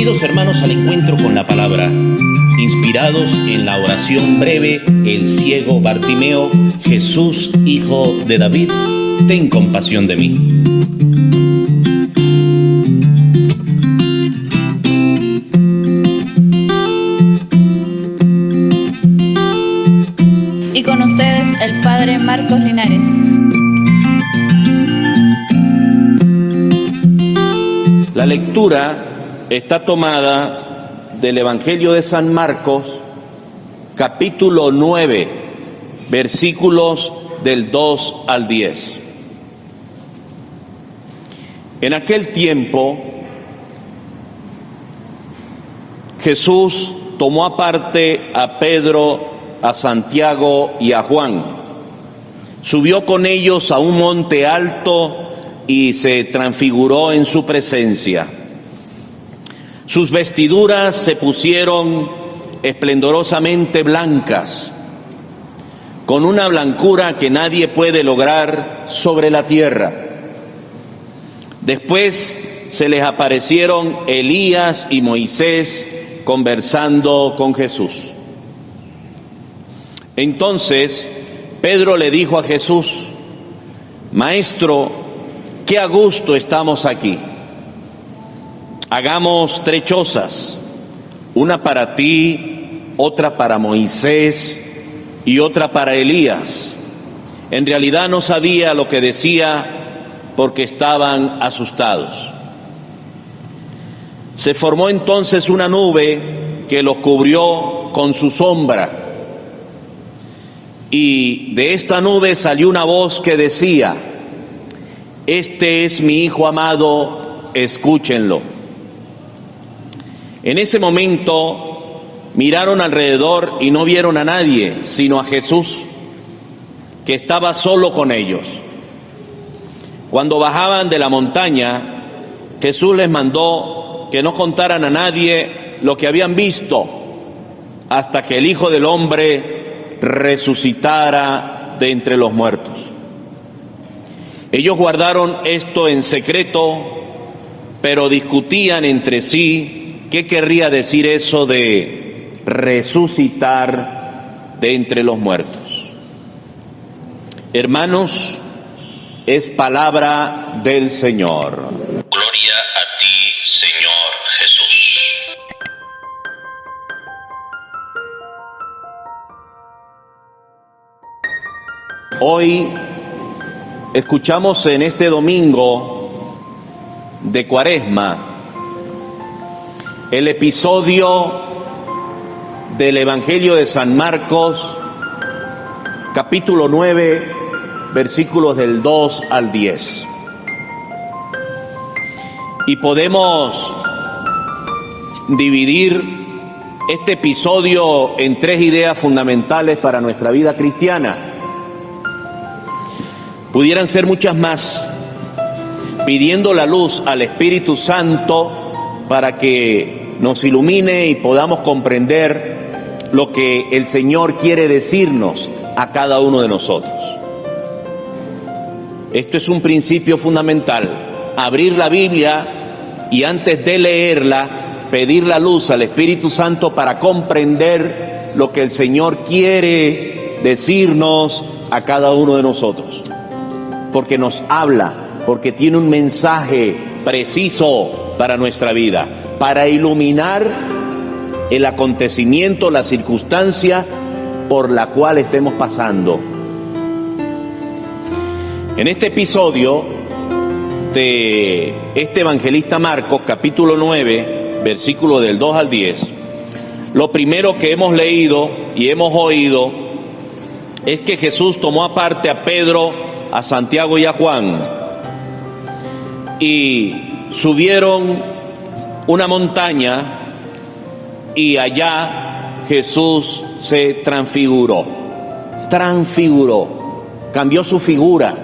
Bienvenidos hermanos al encuentro con la palabra. Inspirados en la oración breve, el ciego Bartimeo: Jesús, hijo de David, ten compasión de mí. Y con ustedes el Padre Marcos Linares. La lectura está tomada del Evangelio de San Marcos, capítulo 9, versículos del 2 al 10. En aquel tiempo, Jesús tomó aparte a Pedro, a Santiago y a Juan. Subió con ellos a un monte alto y se transfiguró en su presencia. Sus vestiduras se pusieron esplendorosamente blancas, con una blancura que nadie puede lograr sobre la tierra. Después se les aparecieron Elías y Moisés conversando con Jesús. Entonces Pedro le dijo a Jesús: Maestro, qué a gusto estamos aquí. Hagamos 3 chozas, una para ti, otra para Moisés y otra para Elías. En realidad no sabía lo que decía porque estaban asustados. Se formó entonces una nube que los cubrió con su sombra, y de esta nube salió una voz que decía: Este es mi Hijo amado, escúchenlo. En ese momento miraron alrededor y no vieron a nadie, sino a Jesús, que estaba solo con ellos. Cuando bajaban de la montaña, Jesús les mandó que no contaran a nadie lo que habían visto, hasta que el Hijo del Hombre resucitara de entre los muertos. Ellos guardaron esto en secreto, pero discutían entre sí qué querría decir eso de resucitar de entre los muertos. Hermanos, es palabra del Señor. Gloria a ti, Señor Jesús. Hoy escuchamos en este domingo de Cuaresma el episodio del Evangelio de San Marcos, capítulo 9, versículos del 2 al 10. Y podemos dividir este episodio en 3 ideas fundamentales para nuestra vida cristiana. Pudieran ser muchas más, pidiendo la luz al Espíritu Santo para que nos ilumine y podamos comprender lo que el Señor quiere decirnos a cada uno de nosotros. Esto es un principio fundamental: abrir la Biblia y antes de leerla, pedir la luz al Espíritu Santo para comprender lo que el Señor quiere decirnos a cada uno de nosotros. Porque nos habla, porque tiene un mensaje preciso para nuestra vida, para iluminar el acontecimiento, la circunstancia por la cual estemos pasando. En este episodio de este evangelista Marcos, capítulo 9, versículo del 2 al 10, lo primero que hemos leído y hemos oído es que Jesús tomó aparte a Pedro, a Santiago y a Juan y subieron una montaña, y allá Jesús se transfiguró, cambió su figura.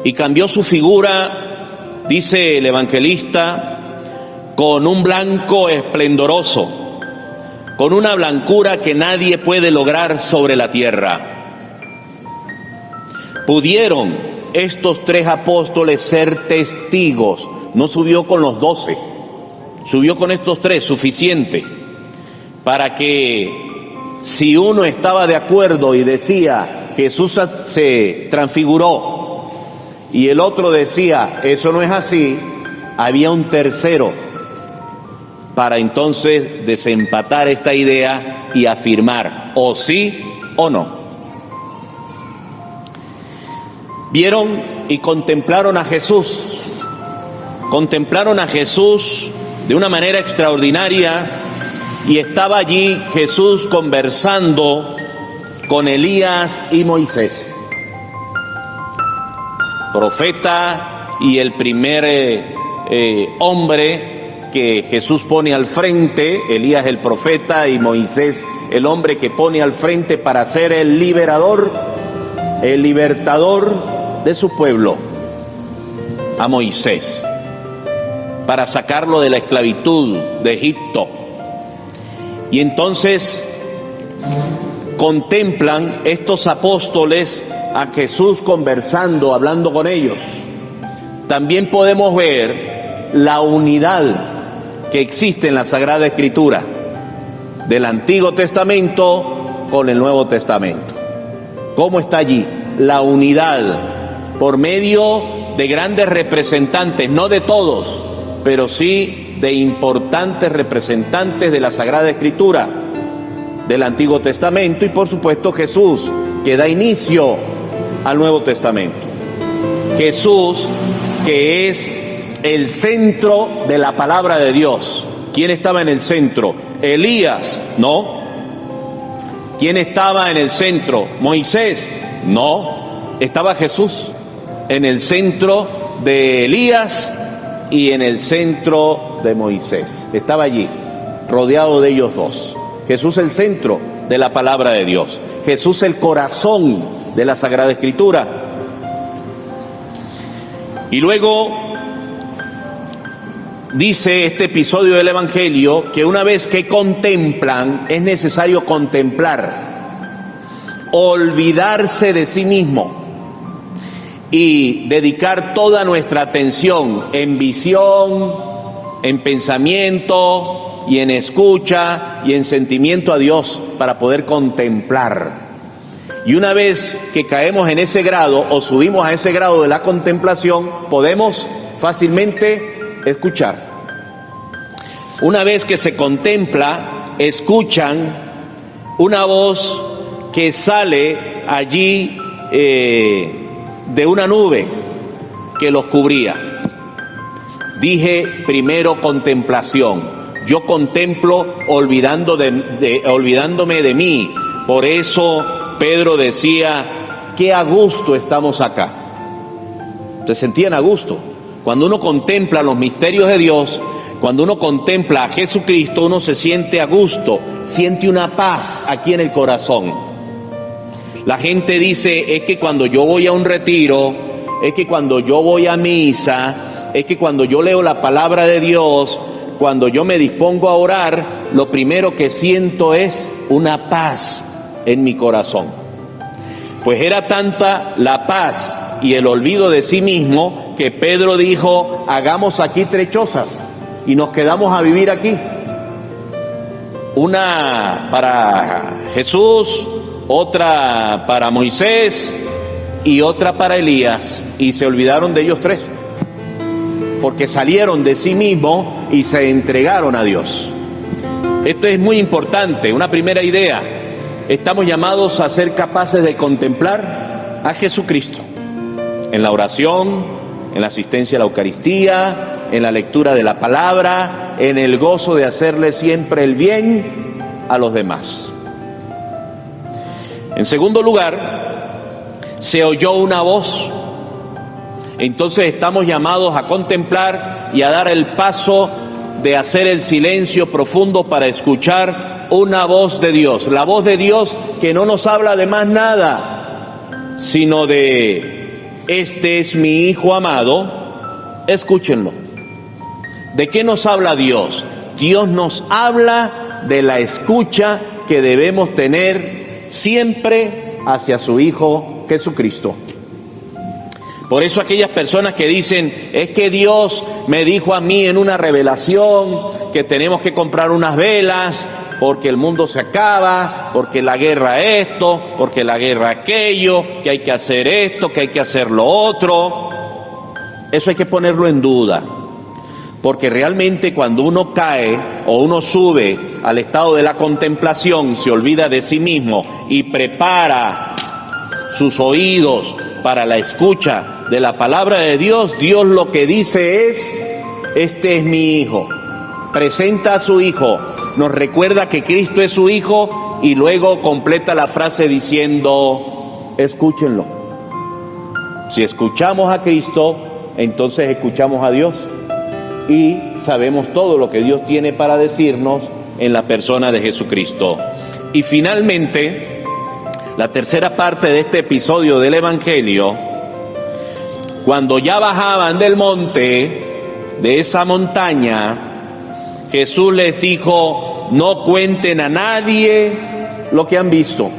Y cambió su figura, dice el evangelista, con un blanco esplendoroso, con una blancura que nadie puede lograr sobre la tierra. ¿Pudieron estos 3 apóstoles ser testigos? No subió con los 12, Subió con estos tres, suficiente, para que si uno estaba de acuerdo y decía, Jesús se transfiguró, y el otro decía, eso no es así, había un tercero para entonces desempatar esta idea y afirmar o sí o no. Vieron y contemplaron a Jesús. Contemplaron a Jesús de una manera extraordinaria y estaba allí Jesús conversando con Elías y Moisés, profeta y el primer hombre que Jesús pone al frente. Elías el profeta y Moisés el hombre que pone al frente para ser el liberador, el libertador de su pueblo, a Moisés, para sacarlo de la esclavitud de Egipto. Y entonces contemplan estos apóstoles a Jesús conversando, hablando con ellos. También podemos ver la unidad que existe en la Sagrada Escritura del Antiguo Testamento con el Nuevo Testamento. ¿Cómo está allí la unidad? Por medio de grandes representantes, no de todos, pero sí de importantes representantes de la Sagrada Escritura del Antiguo Testamento, y por supuesto Jesús, que da inicio al Nuevo Testamento. Jesús, que es el centro de la palabra de Dios. ¿Quién estaba en el centro? Elías, no. ¿Quién estaba en el centro? Moisés, no. Estaba Jesús en el centro de Elías y en el centro de Moisés. Estaba allí, rodeado de ellos dos. Jesús el centro de la palabra de Dios. Jesús el corazón de la Sagrada Escritura. Y luego dice este episodio del Evangelio que una vez que contemplan, es necesario contemplar, olvidarse de sí mismo y dedicar toda nuestra atención en visión, en pensamiento y en escucha y en sentimiento a Dios para poder contemplar. Y una vez que caemos en ese grado o subimos a ese grado de la contemplación, podemos fácilmente escuchar. Una vez que se contempla, escuchan una voz que sale allí de una nube que los cubría. Dije primero contemplación. Yo contemplo olvidándome de mí. Por eso Pedro decía, qué a gusto estamos acá. Se sentían a gusto. Cuando uno contempla los misterios de Dios, cuando uno contempla a Jesucristo, uno se siente a gusto, siente una paz aquí en el corazón. La gente dice, es que cuando yo voy a un retiro, es que cuando yo voy a misa, es que cuando yo leo la palabra de Dios, cuando yo me dispongo a orar, lo primero que siento es una paz en mi corazón. Pues era tanta la paz y el olvido de sí mismo que Pedro dijo, hagamos aquí 3 chozas y nos quedamos a vivir aquí. Una para Jesús, otra para Moisés y otra para Elías. Y se olvidaron de ellos 3, porque salieron de sí mismos y se entregaron a Dios. Esto es muy importante, una primera idea. Estamos llamados a ser capaces de contemplar a Jesucristo en la oración, en la asistencia a la Eucaristía, en la lectura de la palabra, en el gozo de hacerle siempre el bien a los demás. En segundo lugar, se oyó una voz. Entonces estamos llamados a contemplar y a dar el paso de hacer el silencio profundo para escuchar una voz de Dios. La voz de Dios que no nos habla de más nada, sino de este es mi Hijo amado, escúchenlo. ¿De qué nos habla Dios? Dios nos habla de la escucha que debemos tener siempre hacia su Hijo Jesucristo. Por eso aquellas personas que dicen, es que Dios me dijo a mí en una revelación que tenemos que comprar unas velas porque el mundo se acaba, porque la guerra esto, porque la guerra aquello, que hay que hacer esto, que hay que hacer lo otro. Eso hay que ponerlo en duda, porque realmente cuando uno cae o uno sube al estado de la contemplación, se olvida de sí mismo y prepara sus oídos para la escucha de la palabra de Dios, Dios lo que dice es, este es mi hijo. Presenta a su hijo, nos recuerda que Cristo es su hijo y luego completa la frase diciendo, escúchenlo. Si escuchamos a Cristo, entonces escuchamos a Dios y sabemos todo lo que Dios tiene para decirnos en la persona de Jesucristo. Y finalmente, la tercera parte de este episodio del Evangelio, cuando ya bajaban del monte, de esa montaña, Jesús les dijo, no cuenten a nadie lo que han visto,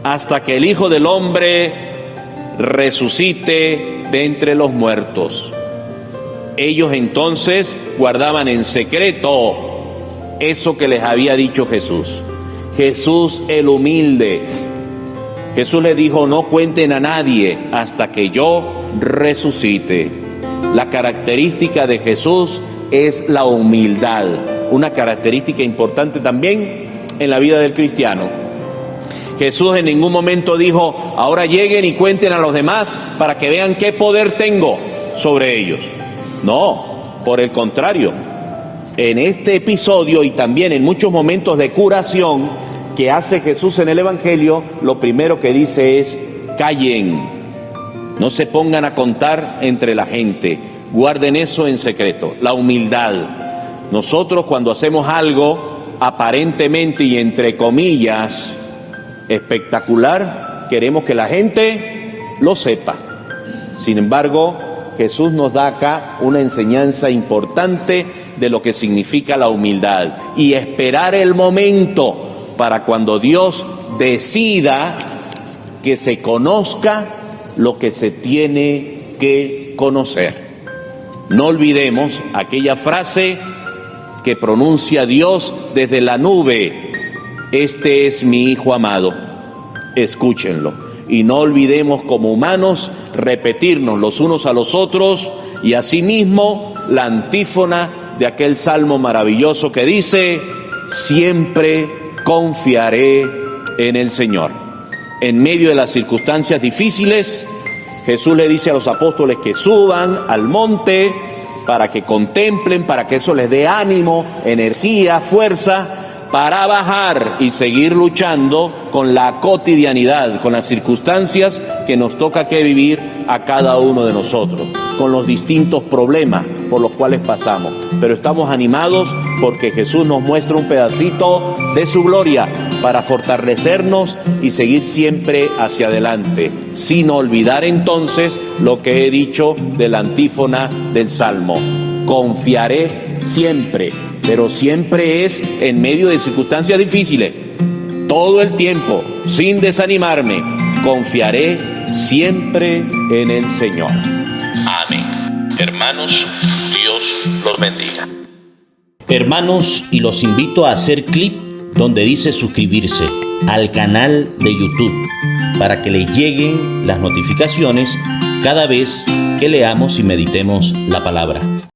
hasta que el Hijo del Hombre resucite de entre los muertos. Ellos entonces guardaban en secreto eso que les había dicho Jesús. Jesús el humilde. Jesús les dijo, no cuenten a nadie hasta que yo resucite. La característica de Jesús es la humildad, una característica importante también en la vida del cristiano. Jesús en ningún momento dijo, ahora lleguen y cuenten a los demás para que vean qué poder tengo sobre ellos. No, por el contrario, en este episodio y también en muchos momentos de curación que hace Jesús en el Evangelio, lo primero que dice es, callen, no se pongan a contar entre la gente, guarden eso en secreto, la humildad. Nosotros cuando hacemos algo aparentemente y entre comillas espectacular, queremos que la gente lo sepa. Sin embargo, Jesús nos da acá una enseñanza importante de lo que significa la humildad y esperar el momento para cuando Dios decida que se conozca lo que se tiene que conocer. No olvidemos aquella frase que pronuncia Dios desde la nube, este es mi Hijo amado, escúchenlo. Y no olvidemos como humanos repetirnos los unos a los otros y asimismo la antífona de aquel salmo maravilloso que dice, siempre confiaré en el Señor. En medio de las circunstancias difíciles, Jesús le dice a los apóstoles que suban al monte para que contemplen, para que eso les dé ánimo, energía, fuerza, para bajar y seguir luchando con la cotidianidad, con las circunstancias que nos toca que vivir a cada uno de nosotros, con los distintos problemas por los cuales pasamos. Pero estamos animados porque Jesús nos muestra un pedacito de su gloria para fortalecernos y seguir siempre hacia adelante, sin olvidar entonces lo que he dicho de la antífona del Salmo. Confiaré siempre, pero siempre es en medio de circunstancias difíciles, todo el tiempo, sin desanimarme, confiaré siempre en el Señor. Amén. Hermanos, Dios los bendiga. Hermanos, y los invito a hacer clic donde dice suscribirse al canal de YouTube para que les lleguen las notificaciones cada vez que leamos y meditemos la palabra.